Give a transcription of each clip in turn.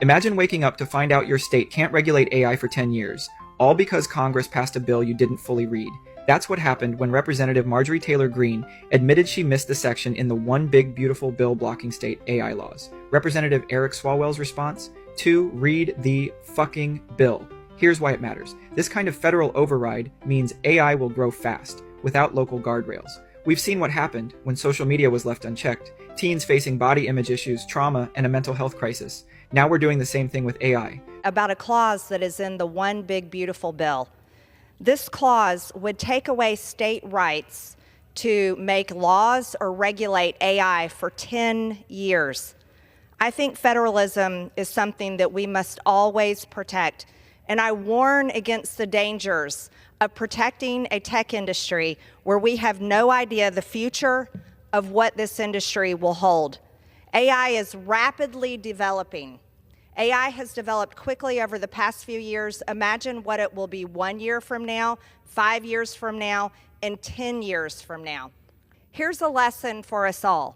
Imagine waking up to find out your state can't regulate AI for 10 years, all because Congress passed a bill you didn't fully read. That's what happened when Representative Marjorie Taylor Greene admitted she missed the section in the One Big Beautiful Bill blocking state AI laws. Representative Eric Swalwell's response? To read the fucking bill. Here's why it matters. This kind of federal override means AI will grow fast, without local guardrails. We've seen what happened when social media was left unchecked. Teens facing body image issues, trauma, and a mental health crisis. Now we're doing the same thing with AI. About a clause that is in the One Big Beautiful Bill. This clause would take away state rights to make laws or regulate AI for 10 years. I think federalism is something that we must always protect, and I warn against the dangers of protecting a tech industry where we have no idea the future of what this industry will hold. AI is rapidly developing. AI has developed quickly over the past few years. Imagine what it will be 1 year from now, 5 years from now, and 10 years from now. Here's a lesson for us all.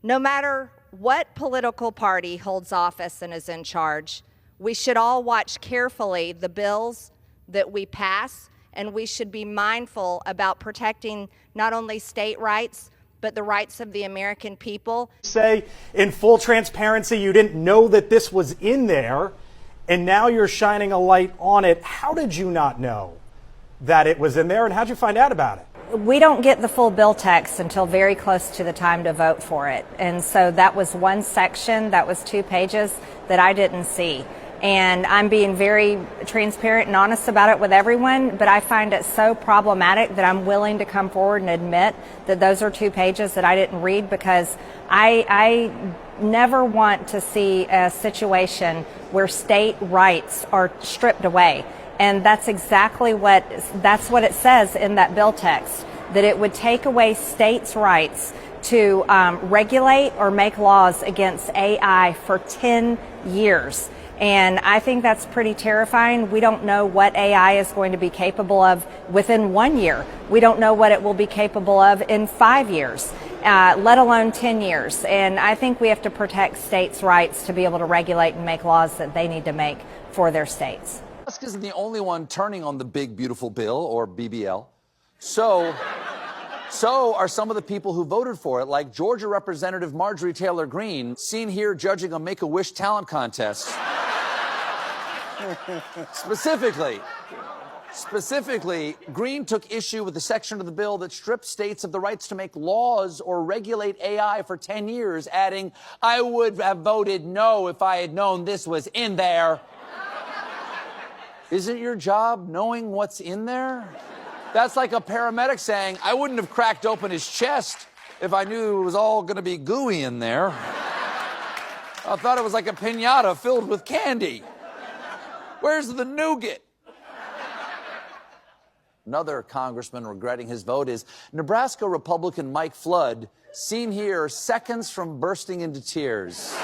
No matter what political party holds office and is in charge, we should all watch carefully the bills that we pass, and we should be mindful about protecting not only state rights, but the rights of the American people. Say in full transparency you didn't know that this was in there, and now you're shining a light on it. How did you not know that it was in there, and how'd you find out about it? We don't get the full bill text until very close to the time to vote for it. And so that was one section, that was 2 pages that I didn't see. And I'm being very transparent and honest about it with everyone, but I find it so problematic that I'm willing to come forward and admit that those are 2 pages that I didn't read, because I never want to see a situation where state rights are stripped away. And that's exactly what it says in that bill text, that it would take away states' rights to regulate or make laws against AI for 10 years. And I think that's pretty terrifying. We don't know what AI is going to be capable of within 1 year. We don't know what it will be capable of in 5 years, let alone 10 years. And I think we have to protect states' rights to be able to regulate and make laws that they need to make for their states. Musk isn't the only one turning on the Big Beautiful Bill, or BBL. So are some of the people who voted for it, like Georgia Representative Marjorie Taylor Greene, seen here judging a Make-A-Wish talent contest. Specifically, Greene took issue with the section of the bill that stripped states of the rights to make laws or regulate AI for 10 years, adding, "I would have voted no if I had known this was in there." Isn't your job knowing what's in there? That's like a paramedic saying, "I wouldn't have cracked open his chest if I knew it was all going to be gooey in there. I thought it was like a piñata filled with candy. Where's the nougat?" Another congressman regretting his vote is Nebraska Republican Mike Flood, seen here seconds from bursting into tears.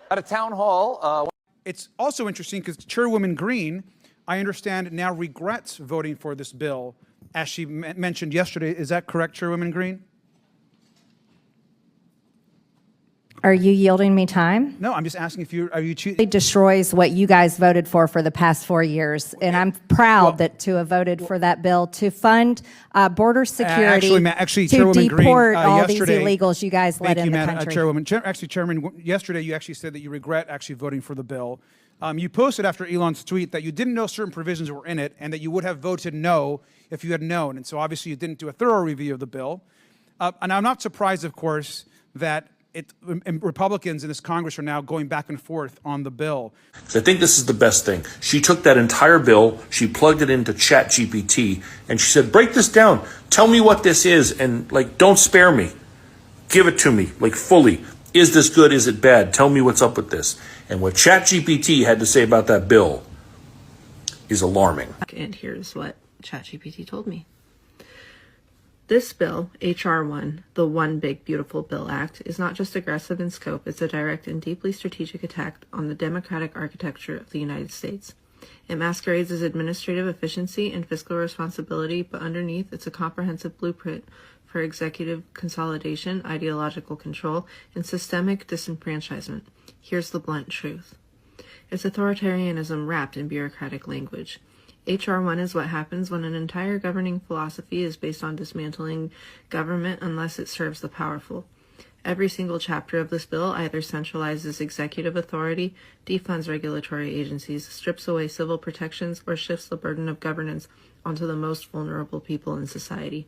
At a town hall. It's also interesting because Chairwoman Greene, I understand, now regrets voting for this bill, as she mentioned yesterday. Is that correct, Chairwoman Greene? Are you yielding me time? No, I'm just asking if you are you. It destroys what you guys voted for the past 4 years, and I'm proud to have voted for that bill to fund border security, actually, to Chairwoman deport Greene, all these illegals you guys let in the country. Chairwoman. Chairman, yesterday you actually said that you regret actually voting for the bill. You posted after Elon's tweet that you didn't know certain provisions were in it, and that you would have voted no if you had known. And so obviously you didn't do a thorough review of the bill. And I'm not surprised, of course, that Republicans in this Congress are now going back and forth on the bill. I think this is the best thing. She took that entire bill, she plugged it into ChatGPT, and she said, "Break this down. Tell me what this is, and don't spare me. Give it to me, fully. Is this good? Is it bad? Tell me what's up with this." And what ChatGPT had to say about that bill is alarming. And here's what ChatGPT told me. This bill, H.R. 1, the One Big Beautiful Bill Act, is not just aggressive in scope, it's a direct and deeply strategic attack on the democratic architecture of the United States. It masquerades as administrative efficiency and fiscal responsibility, but underneath, it's a comprehensive blueprint for executive consolidation, ideological control, and systemic disenfranchisement. Here's the blunt truth. It's authoritarianism wrapped in bureaucratic language. H.R. 1 is what happens when an entire governing philosophy is based on dismantling government unless it serves the powerful. Every single chapter of this bill either centralizes executive authority, defunds regulatory agencies, strips away civil protections, or shifts the burden of governance onto the most vulnerable people in society.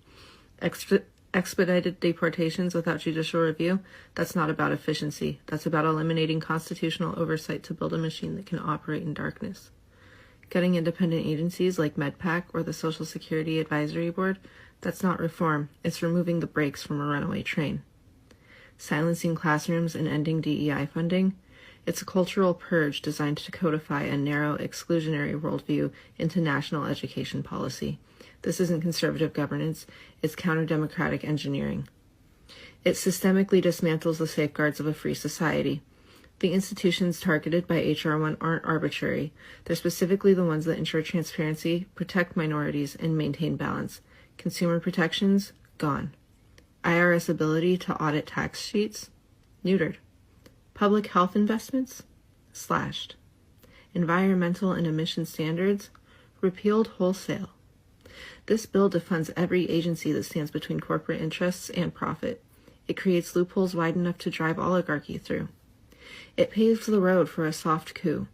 Expedited deportations without judicial review, that's not about efficiency. That's about eliminating constitutional oversight to build a machine that can operate in darkness. Cutting independent agencies like MedPAC or the Social Security Advisory Board, that's not reform. It's removing the brakes from a runaway train. Silencing classrooms and ending DEI funding, it's a cultural purge designed to codify a narrow, exclusionary worldview into national education policy. This isn't conservative governance, it's counter-democratic engineering. It systemically dismantles the safeguards of a free society. The institutions targeted by H.R. 1 aren't arbitrary. They're specifically the ones that ensure transparency, protect minorities, and maintain balance. Consumer protections, gone. IRS ability to audit tax sheets, neutered. Public health investments, slashed. Environmental and emission standards, repealed wholesale. This bill defunds every agency that stands between corporate interests and profit. It creates loopholes wide enough to drive oligarchy through. It paves the road for a soft coup.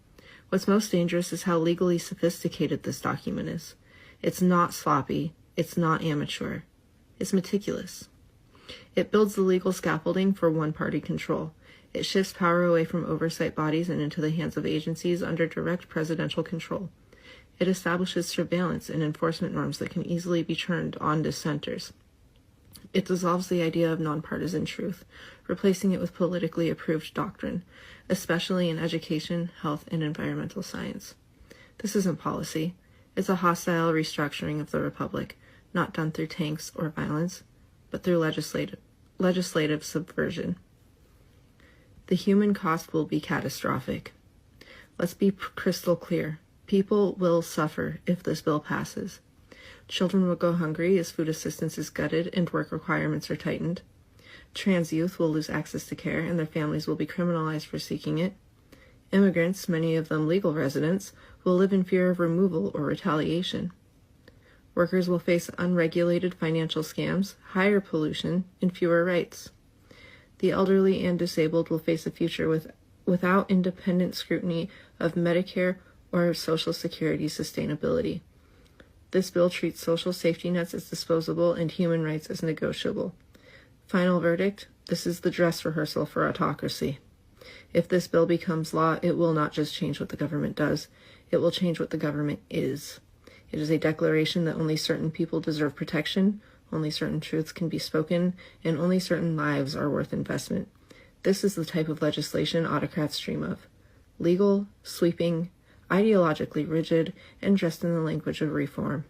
What's most dangerous is how legally sophisticated this document is. It's not sloppy. It's not amateur. It's meticulous. It builds the legal scaffolding for one-party control. It shifts power away from oversight bodies and into the hands of agencies under direct presidential control. It establishes surveillance and enforcement norms that can easily be turned on dissenters. It dissolves the idea of nonpartisan truth, replacing it with politically approved doctrine, especially in education, health, and environmental science. This isn't policy. It's a hostile restructuring of the republic, not done through tanks or violence, but through legislative subversion. The human cost will be catastrophic. Let's be crystal clear. People will suffer if this bill passes. Children will go hungry as food assistance is gutted and work requirements are tightened. Trans youth will lose access to care and their families will be criminalized for seeking it. Immigrants, many of them legal residents, will live in fear of removal or retaliation. Workers will face unregulated financial scams, higher pollution, and fewer rights. The elderly and disabled will face a future without independent scrutiny of Medicare or Social Security sustainability. This bill treats social safety nets as disposable and human rights as negotiable. Final verdict, this is the dress rehearsal for autocracy. If this bill becomes law, it will not just change what the government does, it will change what the government is. It is a declaration that only certain people deserve protection, only certain truths can be spoken, and only certain lives are worth investment. This is the type of legislation autocrats dream of. Legal, sweeping, ideologically rigid, and dressed in the language of reform.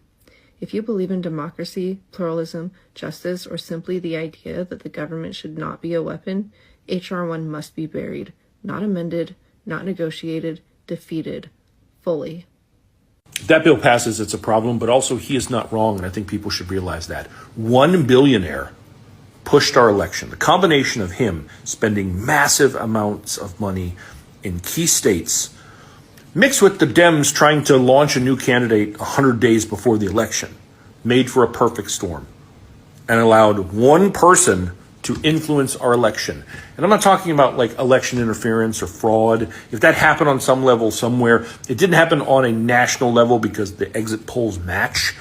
If you believe in democracy, pluralism, justice, or simply the idea that the government should not be a weapon, H.R. 1 must be buried, not amended, not negotiated, defeated, fully. If that bill passes, it's a problem, but also he is not wrong, and I think people should realize that. One billionaire pushed our election. The combination of him spending massive amounts of money in key states, mixed with the Dems trying to launch a new candidate 100 days before the election, made for a perfect storm and allowed one person to influence our election. And I'm not talking about like election interference or fraud. If that happened on some level somewhere, it didn't happen on a national level because the exit polls match.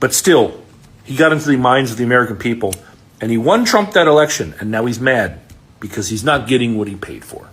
But still, he got into the minds of the American people and he won Trump that election. And now he's mad because he's not getting what he paid for.